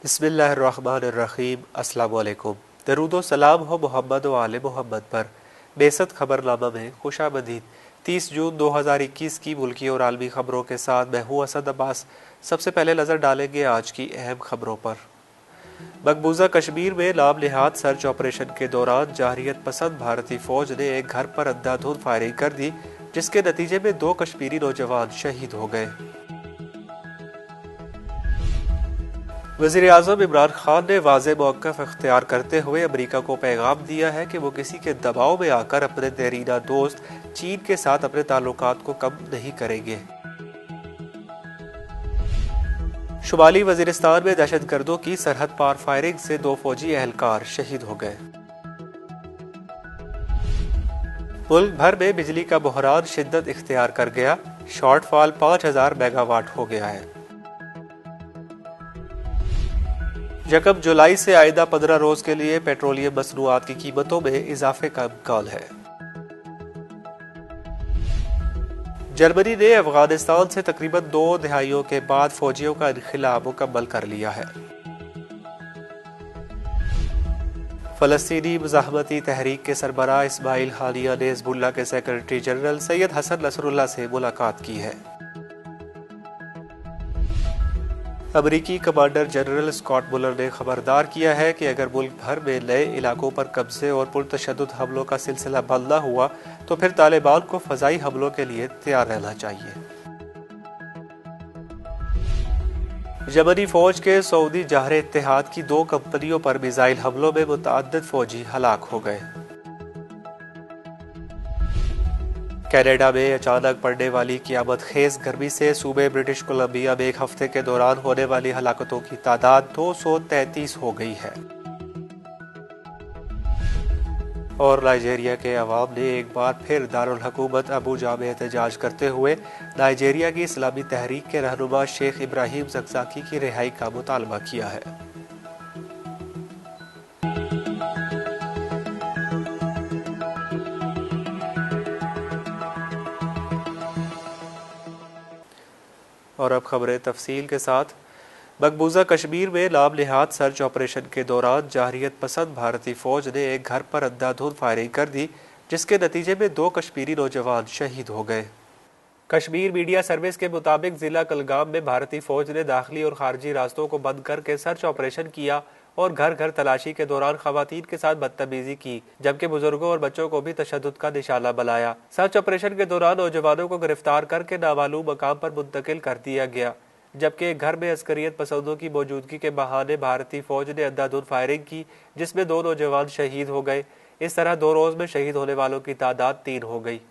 बिस्मिल्लाहिर्रहमानिर्रहीम। अस्सलाम वालेकुम। दरूद व सलाम हो मोहम्मद व आले मोहम्मद पर। बेसत खबरनामा में खुशामदीद। 30 जून 2021 की मुल्की और आलमी खबरों के साथ मैं हूँ असद अब्बास। सबसे पहले नज़र डालेंगे आज की अहम खबरों पर। मकबूजा कश्मीर में नाम निहाद सर्च ऑपरेशन के दौरान जारहियत पसंद भारतीय फौज ने एक घर पर अंधाधुंध फायरिंग कर दी, जिसके नतीजे में 2 कश्मीरी नौजवान शहीद हो गए। वज़ीर आज़म इमरान खान ने वाज़ेह मौक़िफ़ इख्तियार करते हुए अमरीका को पैगाम दिया है कि वो किसी के दबाव में आकर अपने देरीना दोस्त चीन के साथ अपने ताल्लुकात को कम नहीं करेंगे। शुमाली वज़ीरिस्तान में दहशतगर्दों की सरहद पार फायरिंग से 2 फौजी एहलकार शहीद हो गए। मुल्क भर में बिजली का बहरान शिद्दत इख्तियार कर गया। शॉर्टफॉल 5000 मेगावाट हो गया है। यकम जुलाई से आइंदा 15 रोज के लिए पेट्रोलियम मसनूआत की कीमतों में इजाफे का इम्कान है। जर्मनी ने अफगानिस्तान से तकरीबन 2 दहाइयों के बाद फौजियों का इनखिला मुकम्मल कर लिया है। फलस्तीनी मुजाहमती तहरीक के सरबराह इस्माइल हानिया ने हिज़्बुल्लाह के secretary general Sayyed Hassan Nasrallah से मुलाकात की है। अमरीकी कमांडर जनरल स्कॉट मुलर ने खबरदार किया है कि अगर मुल्क भर में नए इलाकों पर कब्जे और पुरतशद्दुद हमलों का सिलसिला बंद न हुआ तो फिर तालिबान को फजाई हमलों के लिए तैयार रहना चाहिए। यमनी फौज के सऊदी जहर इत्तेहाद की 2 कंपनियों पर मिसाइल हमलों में मुतअद्दिद फौजी हलाक हो गए। कनाडा में अचानक पड़ने वाली क़यामत खेज गर्मी से सूबे ब्रिटिश कोलंबिया में 1 हफ्ते के दौरान होने वाली हलाकतों की तादाद 233 हो गई है। और नाइजीरिया के अवाम ने एक बार फिर दारुल हुकूमत अबूजा में एहतजाज करते हुए नाइजीरिया की इस्लामी तहरीक के रहनुमा शेख इब्राहिम ज़कज़ाकी की रिहाई का मुतालबा किया है। और अब खबरें तफसील के साथ। मकबूजा कश्मीर में नाम निहाद सर्च ऑपरेशन के दौरान जारहियत पसंद भारतीय फौज ने एक घर पर अंधाधुंध फायरिंग कर दी, जिसके नतीजे में 2 कश्मीरी नौजवान शहीद हो गए। कश्मीर मीडिया सर्विस के मुताबिक जिला कलगाम में भारतीय फौज ने दाखिली और खारजी रास्तों को बंद करके सर्च ऑपरेशन किया और घर घर तलाशी के दौरान खवातीन के साथ बदतमीजी की, जबकि बुजुर्गों और बच्चों को भी तशद्दुद का निशाना बनाया। सर्च ऑपरेशन के दौरान नौजवानों को गिरफ्तार करके नामालूम मकाम पर मुंतकिल कर दिया गया, जबकि एक घर में अस्करियत पसंदों की मौजूदगी के बहाने भारतीय फौज ने अंधाधुंध फायरिंग की, जिसमें 2 नौजवान शहीद हो गए। इस तरह 2 रोज में शहीद होने वालों की तादाद 3 हो गई।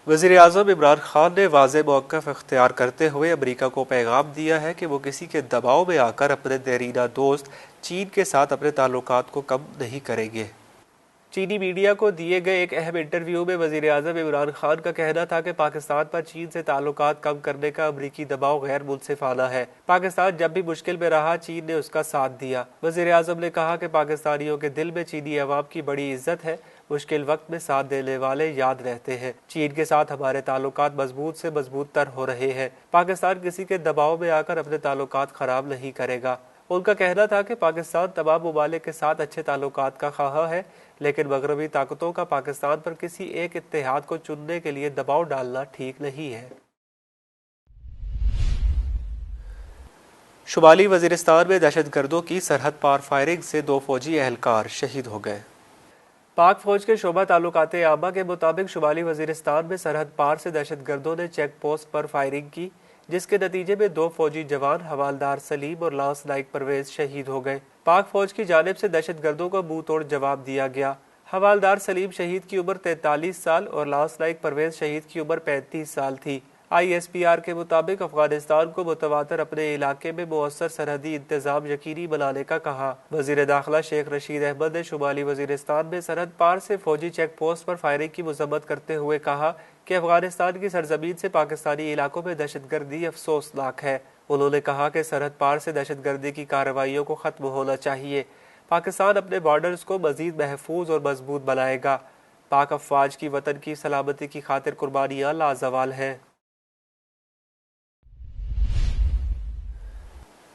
वज़ीर आज़म इमरान खान ने वाज़ेह मौक़िफ़ इख्तियार करते हुए अमरीका को पैगाम दिया है कि वो किसी के दबाव में आकर अपने देरीना दोस्त चीन के साथ अपने ताल्लुकात को कम नहीं करेंगे। चीनी मीडिया को दिए गए एक अहम इंटरव्यू में वज़ीर आज़म इमरान खान का कहना था कि पाकिस्तान पर चीन से ताल्लुकात कम करने का अमरीकी दबाव गैर मुनसिफाना है। पाकिस्तान जब भी मुश्किल में रहा, चीन ने उसका साथ दिया। वज़ीर आज़म ने कहा कि पाकिस्तानियों के दिल में चीनी अवाम की बड़ी इज्जत है। मुश्किल वक्त में साथ देने वाले याद रहते हैं। चीन के साथ हमारे ताल्लुकात मजबूत से मजबूत तर हो रहे हैं। पाकिस्तान किसी के दबाव में आकर अपने ताल्लुकात खराब नहीं करेगा। उनका कहना था कि पाकिस्तान तमाम ममालिक के साथ अच्छे ताल्लुकात का ख्वाह है, लेकिन मगरबी ताकतों का पाकिस्तान पर किसी एक इत्तेहाद को चुनने के लिए दबाव डालना ठीक नहीं है। शुमाली वज़ीरिस्तान में दहशतगर्दों की सरहद पार फायरिंग से 2 फौजी एहलकार शहीद हो गए। पाक फौज के शोबा ताल्लुकात आमा के मुताबिक शुमाली वज़ीरिस्तान में सरहद पार से दहशतगर्दों ने चेक पोस्ट पर फायरिंग की, जिसके नतीजे में 2 फौजी जवान हवालदार सलीम और लांस नाइक परवेज शहीद हो गए। पाक फौज की जानिब से दहशतगर्दों को मुंह तोड़ जवाब दिया गया। हवालदार सलीम शहीद की उम्र 43 साल और लांस नाइक परवेज शहीद की उम्र 35 साल थी। ISPR के मुताबिक अफगानिस्तान को मुतवातर अपने इलाके में मुअस्सर सरहदी इंतजाम यकीनी बनाने का कहा। वजीर दाखिला शेख रशीद अहमद ने शुमाली वज़ीरिस्तान में सरहद पार से फौजी चेक पोस्ट पर फायरिंग की मजम्मत करते हुए कहा कि अफगानिस्तान की सरजमीन से पाकिस्तानी इलाकों में दहशतगर्दी अफसोसनाक है। उन्होंने कहा कि सरहद पार से दहशतगर्दी की कार्रवाइयों को खत्म होना चाहिए। पाकिस्तान अपने बॉर्डर्स को मजीद महफूज और मजबूत बनाएगा। पाक अफवाज की वतन की सलामती की खातिर कुर्बानियां लाजवाल हैं।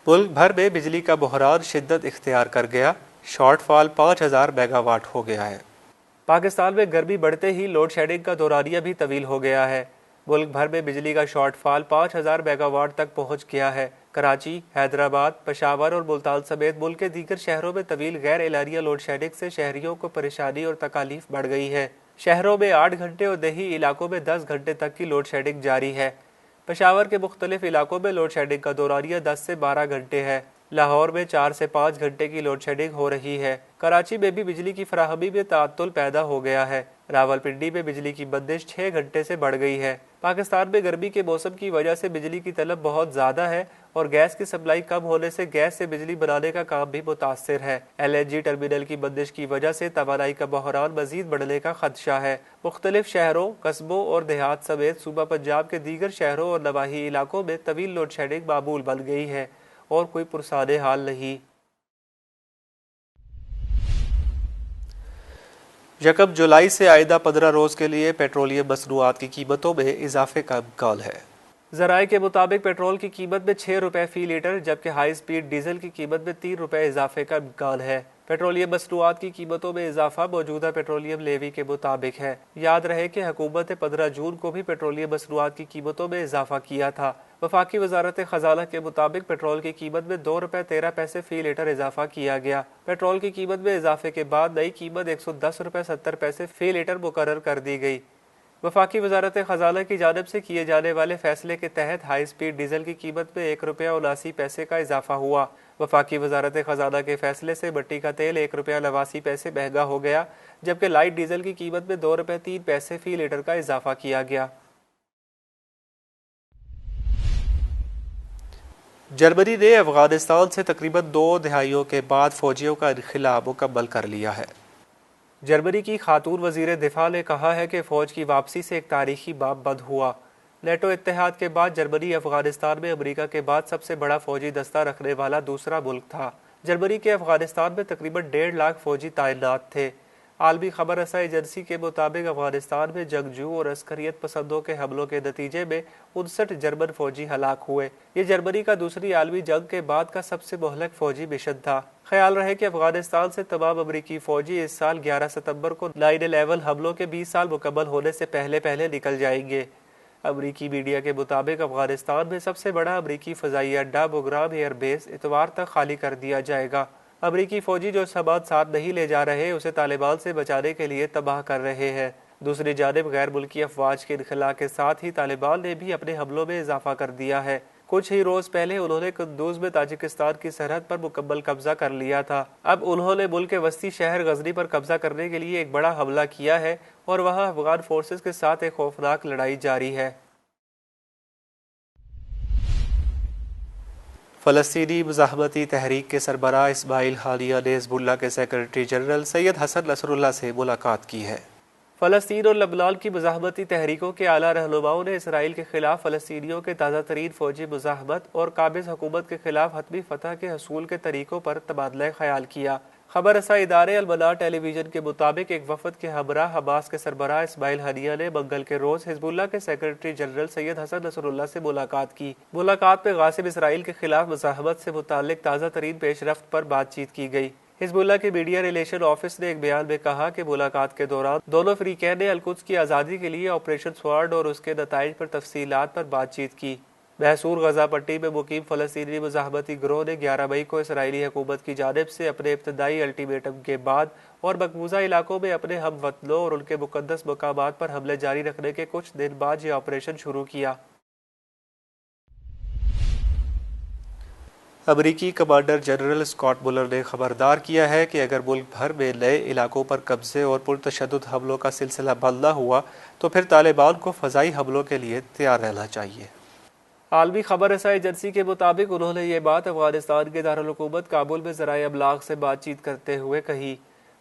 मुल्क भर में बिजली का बहरान शिद्दत इख्तियार कर गया, शॉर्टफॉल 5000 मेगावाट हो गया है। पाकिस्तान में गर्मी बढ़ते ही लोड शेडिंग का दौरानिया भी तवील हो गया है। मुल्क भर में बिजली का शॉर्टफॉल 5000 मेगावाट तक पहुंच गया है। कराची, हैदराबाद, पेशावर और मुल्तान समेत मुल्क के दीगर शहरों में तवील गैर एलानिया लोड शेडिंग से शहरियों को परेशानी और तकालीफ बढ़ गई है। शहरों में 8 घंटे और देही इलाकों में 10 घंटे तक की लोड शेडिंग जारी है। पेशावर के मुख्तलिफ इलाकों में लोड शेडिंग का दौरानिया 10 से 12 घंटे है। लाहौर में 4 से 5 घंटे की लोड शेडिंग हो रही है। कराची में भी बिजली की फराहमी में ताअत्तुल पैदा हो गया है। रावलपिंडी में बिजली की बंदिश 6 घंटे से बढ़ गई है। पाकिस्तान में गर्मी के मौसम की वजह से बिजली की तलब बहुत ज्यादा है और गैस की सप्लाई कम होने से गैस से बिजली बनाने का काम भी मुतासिर है। LNG टर्मिनल की बंदिश की वजह से तवानाई का बहरान मजीद बढ़ने का खदशा है। मुख्तलिफ शहरों, कस्बों और देहात समेत सूबा पंजाब के दीगर शहरों और नवाही इलाकों में तवील लोड शेडिंग मामूल बन गई है और कोई पुरसाने हाल नहीं। यकम जुलाई से आइंदा 15 रोज के लिए पेट्रोलियम मसनूआत की कीमतों में इजाफे का इम्कान है। जराये के मुताबिक पेट्रोल की कीमत में 6 रुपए फी लीटर जबकि हाई स्पीड डीजल की कीमत में 3 रुपए इजाफे का इम्कान है। पेट्रोलियम मसनूआत की कीमतों में इजाफा मौजूदा पेट्रोलियम लेवी के मुताबिक है। याद रहे कि हुकूमत ने 15 जून को भी पेट्रोलियम मसनूआत की कीमतों में इजाफा किया था। वफाकी वजारत खजाना के मुताबिक पेट्रोल की कीमत में 2 रुपए 13 पैसे फी लीटर इजाफा किया गया। पेट्रोल की कीमत में इजाफे के बाद नई कीमत 110 रुपए 70 पैसे फी लीटर मुकर्रर कर दी गई। वफाकी वजारत खजाना की जानिब से किए जाने वाले फैसले के तहत हाई स्पीड डीजल की कीमत में 1 रुपया 79 पैसे का इजाफा हुआ। वफाकी वजारत खजाना के फैसले से भट्टी का तेल 1 रुपया 89 पैसे महंगा हो गया जबकि लाइट डीजल की कीमत में 2 रुपये 3 पैसे फी लीटर का इजाफा किया गया। जर्मनी ने अफगानिस्तान से तकरीबन 2 दहाइयों के बाद फौजियों का इनखिला मुकम्मल कर लिया है। जर्मनी की खातून वजीर दिफा ने कहा है कि फौज की वापसी से एक तारीखी बाब बंद हुआ। नेटो इत्तेहाद के बाद जर्मनी अफगानिस्तान में अमेरिका के बाद सबसे बड़ा फौजी दस्ता रखने वाला दूसरा मुल्क था। जर्मनी के अफगानिस्तान में तकरीबन 1.5 लाख फौजी तैनात थे। आलमी खबर रसा एजेंसी के मुताबिक अफगानिस्तान में जंगजू और अस्करियत पसंदों के हमलों के नतीजे में 59 जर्मन फौजी हलाक हुए। ये जर्मनी का दूसरी आलमी जंग के बाद का सबसे मुहलक फौजी मिशन था। ख्याल रहे कि अफगानिस्तान से तमाम अमरीकी फौजी इस साल 11 सितंबर को 9/11 हमलों के 20 साल मुकम्मल होने से पहले पहले निकल जाएंगे। अमरीकी मीडिया के मुताबिक अफगानिस्तान में सबसे बड़ा अमरीकी फजाई अड्डा बुगराम एयरबेस इतवार तक खाली कर दिया जाएगा। अमरीकी फौजी जो सामान साथ नहीं ले जा रहे उसे तालिबान से बचाने के लिए तबाह कर रहे हैं। दूसरी जानिब गैर मुल्की अफवाज के इनखला के साथ ही तालिबान ने भी अपने हमलों में इजाफा कर दिया है। कुछ ही रोज पहले उन्होंने कुंदूज में ताजिकिस्तान की सरहद पर मुकम्मल कब्जा कर लिया था। अब उन्होंने मुल्क के वस्ती शहर गजनी पर कब्जा करने के लिए एक बड़ा हमला किया है और वहां अफगान फोर्सेस के साथ एक खौफनाक लड़ाई जारी है। फ़लस्तीनी मुज़ाहमती तहरीक के सरबराह इस्माइल हानिया ने हिज़्बुल्लाह के secretary general Sayyed Hassan Nasrallah से मुलाकात की है। फ़लस्तीन और लबनान की मुज़ाहमती तहरीकों के आला रहनुमाओं ने इसराइल के खिलाफ फ़लस्तीनियों के ताज़ा तरीन फ़ौजी मुज़ाहमत और काबिज़ हुकूमत के खिलाफ हतमी फतह के हसूल के तरीकों पर तबादला ख्याल किया। खबर रसा इदारे अल-मनार टेलीविजन के मुताबिक एक वफद के हमरा हमास के सरबराह इस्माइल हानिया ने मंगल के रोज हिज़्बुल्लाह के secretary general Sayyed Hassan Nasrallah से मुलाकात की। मुलाकात में गासिब इसराइल के खिलाफ मुज़ाहमत से मुताल्लिक ताज़ा तरीन पेशरफ्त पर बातचीत की गई। हिज़्बुल्लाह के मीडिया रिलेशन ऑफिस ने एक बयान में कहा कि मुलाकात के दौरान दोनों फरीकैन ने अल-कुद्स की आज़ादी के लिए ऑपरेशन स्वॉर्ड और उसके नताइज पर तफसीलात पर बातचीत की। महसूर गजा पट्टी में मुकीम फ़लस्तीनी मुज़ाहमती गिरोह ने 11 मई को इसराइली हुकूमत की जानिब से अपने इब्तदाई अल्टीमेटम के बाद और मकबूजा इलाकों में अपने हम वतनों और उनके मुकद्दस मकामात पर हमले जारी रखने के कुछ दिन बाद ये ऑपरेशन शुरू किया। अमरीकी कमांडर जनरल स्कॉट मुलर ने खबरदार किया है कि अगर मुल्क भर में नए इलाकों पर कब्जे और पुरतशद्दुद हमलों का सिलसिला बंद न हुआ तो फिर तालिबान को फ़ज़ाई हमलों के लिए तैयार रहना चाहिए। आलमी खबर रसा एजेंसी के मुताबिक उन्होंने ये बात अफगानिस्तान के दारुल हुकूमत काबुल में ज़राए अबलाग से बातचीत करते हुए कही।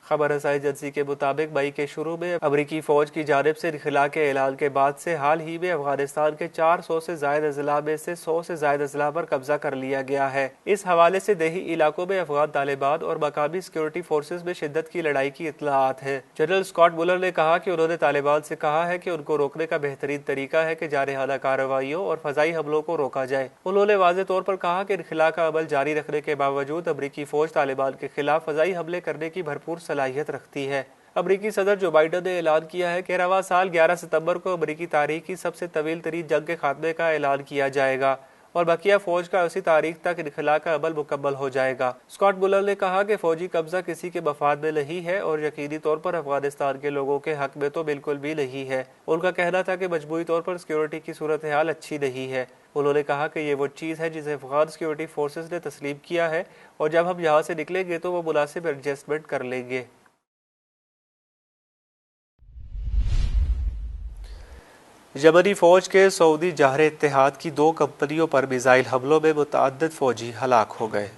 खबर रसाई एजेंसी के मुताबिक मई के शुरू में अमरीकी फौज की जानिब से इनखला के ऐलान के बाद से हाल ही में अफगानिस्तान के 400 से ज्यादा अजला में से 100 से ज्यादा अजला पर कब्जा कर लिया गया है। इस हवाले से देही इलाकों में अफगान तालिबान और मकामी सिक्योरिटी फोर्सेज में शिद्दत की लड़ाई की इत्तलाआत है। जनरल स्कॉट मुलर ने कहा कि उन्होंने तालिबान से कहा है कि उनको रोकने का बेहतरीन तरीका है कि जारहाना कार्रवाइयों और फजाई हमलों को रोका जाए। उन्होंने वाज़े तौर पर कहा कि इनखला का अमल जारी रखने के बावजूद अमरीकी फौज तालिबान के खिलाफ फजाई हमले करने की भरपूर सलाहियत रखती है। अमरीकी सदर जो बाइडन ने ऐलान किया है कि रवा साल 11 सितंबर को अमरीकी तारीख की सबसे तवील तरीन जंग के खात्मे का ऐलान किया जाएगा और बकिया फौज का उसी तारीख तक इनखला का अमल मुकम्मल हो जाएगा। स्कॉट मुलर ने कहा कि फौजी कब्जा किसी के मफाद में नहीं है और यकीनी तौर पर अफगानिस्तान के लोगों के हक में तो बिल्कुल भी नहीं है। उनका कहना था कि मजबूरी तौर पर सिक्योरिटी की सूरत हाल अच्छी नहीं है। उन्होंने कहा कि ये वो चीज़ है जिसे अफगान सिक्योरिटी फोर्सेज ने तस्लीम किया है और जब हम यहाँ से निकलेंगे तो वो मुनासिब एडजस्टमेंट कर लेंगे। यमनी फौज के सऊदी जहर इत्तेहाद की 2 कंपनियों पर मिसाइल हमलों में मुतअद्दिद फौजी हलाक हो गए।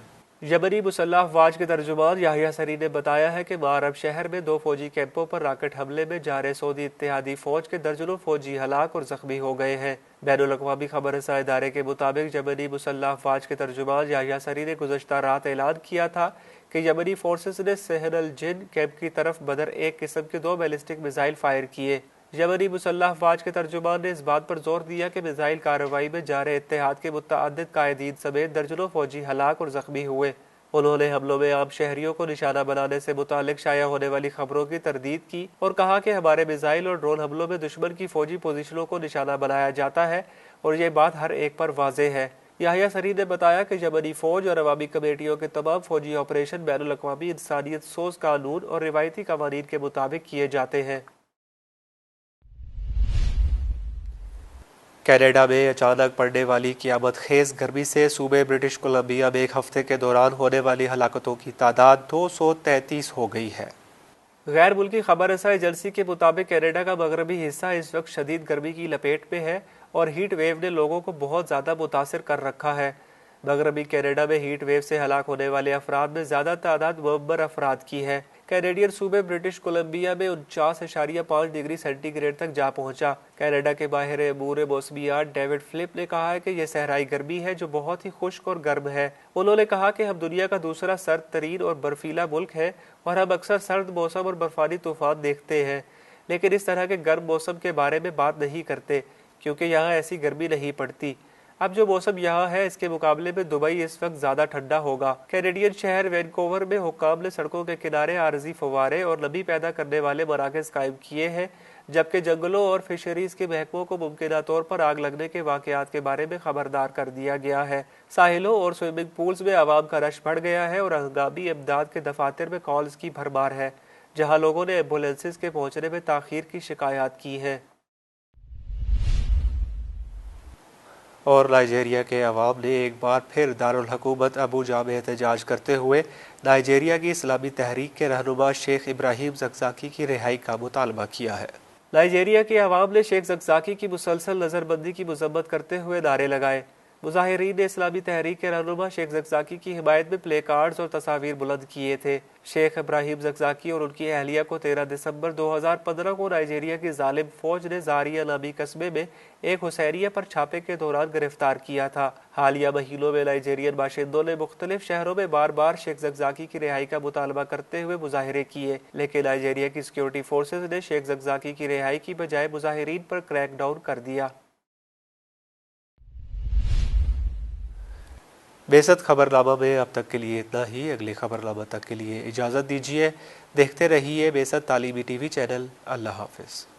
यमनी मुसल्लह अफवाज के तर्जुमान याहिया सरी ने बताया है कि मारब शहर में 2 फौजी कैंपों पर रॉकेट हमले में जारे सऊदी इत्तेहादी फौज के दर्जनों फौजी हलाक और जख्मी हो गए हैं। बैनुल अक़वामी खबर रसाई इदारे के मुताबिक यमनी मुसल्लह अफवाज के तर्जुमान याहिया सरी ने गुज़श्ता रात ऐलान किया था कि यमनी फोर्सेस ने सहन अल जिन कैंप की तरफ बदर 1 किस्म के 2 बैलिस्टिक मिसाइल फायर किए। यमनी मुसल्लह अफवाज के तर्जुमान ने इस बात पर जोर दिया कि मिसाइल कार्रवाई में जारे इत्तेहाद के मुतअद्दिद कायदीन समेत दर्जनों फौजी हलाक और जख्मी हुए। उन्होंने हमलों में आम शहरियों को निशाना बनाने से मुतालिक शाया होने वाली खबरों की तरदीद की और कहा कि हमारे मिसाइल और ड्रोन हमलों में दुश्मन की फौजी पोजीशनों को निशाना बनाया जाता है और ये बात हर एक पर वाज़ेह है। याहिया सरी ने बताया कि यमनी फौज और अवामी कमेटियों के तमाम फौजी ऑपरेशन बैनुल अक़वामी इंसानियत सोज कानून और रिवायती कवानीन के मुताबिक किए जाते हैं। कनाडा में अचानक पड़ने वाली क़यामत खेज गर्मी से सूबे ब्रिटिश कोलंबिया में 1 हफ्ते के दौरान होने वाली हलाकतों की तादाद 233 हो गई है। गैर मुल्की खबर रसाई एजेंसी के मुताबिक कनाडा का मगरबी हिस्सा इस वक्त शदीद गर्मी की लपेट में है और हीट वेव ने लोगों को बहुत ज़्यादा मुतासिर कर रखा है। मगरबी कनाडा में हीट वेव से हलाक होने वाले अफराद में ज़्यादा तादाद मुअम्मर अफराद की है। कैनेडियन सूबे ब्रिटिश कोलंबिया में 49.5 डिग्री सेंटीग्रेड तक जा पहुंचा। कनाडा के बाहर अमूर मौसमियात डेविड फिलिप ने कहा है कि यह सहराई गर्मी है जो बहुत ही खुश्क और गर्म है। उन्होंने कहा कि हम दुनिया का दूसरा सर्द तरीन और बर्फीला मुल्क है और हम अक्सर सर्द मौसम और बर्फानी तूफान देखते हैं, लेकिन इस तरह के गर्म मौसम के बारे में बात नहीं करते क्योंकि यहाँ ऐसी गर्मी नहीं पड़ती। अब जो मौसम यहाँ है इसके मुकाबले में दुबई इस वक्त ज्यादा ठंडा होगा। कैनेडियन शहर वैनकूवर में हुक्काम ने सड़कों के किनारे आरजी फवारे और नमी पैदा करने वाले मराकज़ कायम किए हैं, जबकि जंगलों और फिशरीज के महकमों को मुमकिन तौर पर आग लगने के वाकयात के बारे में खबरदार कर दिया गया है। साहिलों और स्विमिंग पूल्स में आवाम का रश बढ़ गया है और हंगामी इमदाद के दफातर में कॉल्स की भरमार है, जहाँ लोगों ने एम्बुलेंसेज के पहुँचने में ताखीर की शिकायत की है। और नाइजीरिया के अवाम ने एक बार फिर दारुल हुकूमत अबूजा में एहतजाज करते हुए नाइजीरिया की इस्लामी तहरीक के रहनुमा शेख इब्राहिम ज़क़ज़ाकी की रिहाई का मुतालबा किया है। नाइजीरिया के अवाम ने शेख ज़क़ज़ाकी की मुसलसल नज़रबंदी की मज़म्मत करते हुए नारे लगाए। मुजाहिरीन ने इस्लामी तहरीक के रहनुमा शेख ज़क़ज़ाकी की हिमायत में प्ले कार्ड्स और तस्वीर बुलंद किए थे। शेख इब्राहिम ज़क़ज़ाकी और उनकी अहलिया को 13 दिसंबर 2015 को नाइजीरिया की जालिम फौज ने ज़ारिया नामी कस्बे में एक हुसैनिया पर छापे के दौरान गिरफ्तार किया था। हालिया महीनों में नाइजीरियन बाशिंदों ने मुख्तलिफ शहरों में बार बार शेख ज़क़ज़ाकी की रिहाई का मुतालबा करते हुए मुजाहरे किए, लेकिन नाइजीरिया की सिक्योरिटी फोर्सेज ने शेख ज़क़ज़ाकी की रिहाई की बजाय मुजाहिरीन पर क्रैकडाउन कर दिया। बेसत खबरनामा में अब तक के लिए इतना ही। अगली खबरनामा तक के लिए इजाज़त दीजिए। देखते रहिए बेसत तालीमी टीवी चैनल। अल्लाह हाफ़िज़।